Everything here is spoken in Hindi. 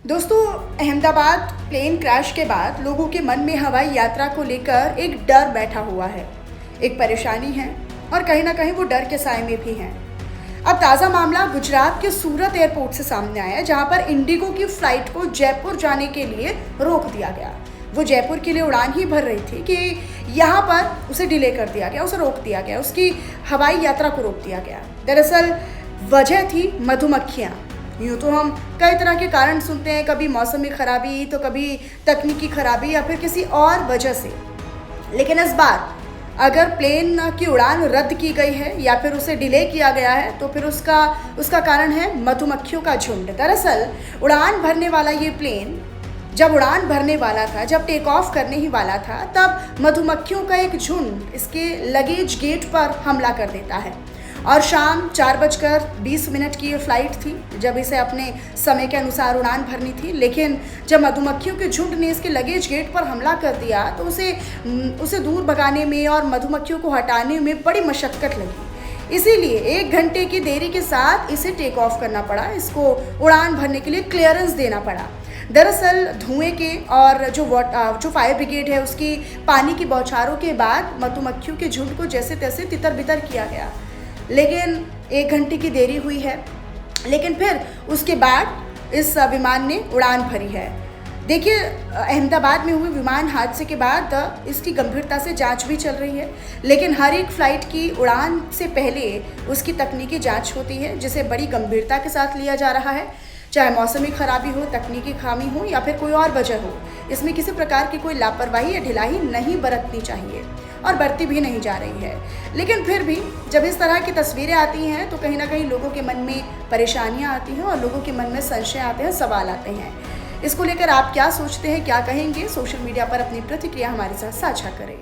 दोस्तों, अहमदाबाद प्लेन क्रैश के बाद लोगों के मन में हवाई यात्रा को लेकर एक डर बैठा हुआ है, एक परेशानी है और कहीं ना कहीं वो डर के साए में भी हैं। अब ताज़ा मामला गुजरात के सूरत एयरपोर्ट से सामने आया है, जहां पर इंडिगो की फ्लाइट को जयपुर जाने के लिए रोक दिया गया। वो जयपुर के लिए उड़ान ही भर रही थी कि यहाँ पर उसे डिले कर दिया गया, उसे रोक दिया गया, उसकी हवाई यात्रा को रोक दिया गया। दरअसल वजह थी मधुमक्खियाँ। यूँ तो हम कई तरह के कारण सुनते हैं, कभी मौसमी खराबी तो कभी तकनीकी खराबी या फिर किसी और वजह से, लेकिन इस बार अगर प्लेन की उड़ान रद्द की गई है या फिर उसे डिले किया गया है तो फिर उसका कारण है मधुमक्खियों का झुंड। दरअसल उड़ान भरने वाला ये प्लेन जब उड़ान भरने वाला था, जब टेक ऑफ करने ही वाला था, तब मधुमक्खियों का एक झुंड इसके लगेज गेट पर हमला कर देता है। और शाम 4:20 की ये फ्लाइट थी जब इसे अपने समय के अनुसार उड़ान भरनी थी, लेकिन जब मधुमक्खियों के झुंड ने इसके लगेज गेट पर हमला कर दिया तो उसे दूर भगाने में और मधुमक्खियों को हटाने में बड़ी मशक्क़त लगी। इसीलिए 1 घंटे की देरी के साथ इसे टेक ऑफ करना पड़ा, इसको उड़ान भरने के लिए क्लियरेंस देना पड़ा। दरअसल धुएं के और जो फायर ब्रिगेड है उसकी पानी की बौछारों के बाद मधुमक्खियों के झुंड को जैसे तैसे तितर बितर किया गया, लेकिन 1 घंटे की देरी हुई है। लेकिन फिर उसके बाद इस विमान ने उड़ान भरी है। देखिए, अहमदाबाद में हुए विमान हादसे के बाद इसकी गंभीरता से जांच भी चल रही है, लेकिन हर एक फ्लाइट की उड़ान से पहले उसकी तकनीकी जांच होती है, जिसे बड़ी गंभीरता के साथ लिया जा रहा है। चाहे मौसमी खराबी हो, तकनीकी खामी हो या फिर कोई और वजह हो, इसमें किसी प्रकार की कोई लापरवाही या ढिलाई नहीं बरतनी चाहिए और बरती भी नहीं जा रही है। लेकिन फिर भी जब इस तरह की तस्वीरें आती हैं तो कहीं ना कहीं लोगों के मन में परेशानियां आती हैं और लोगों के मन में संशय आते हैं, सवाल आते हैं। इसको लेकर आप क्या सोचते हैं, क्या कहेंगे? सोशल मीडिया पर अपनी प्रतिक्रिया हमारे साथ साझा करें।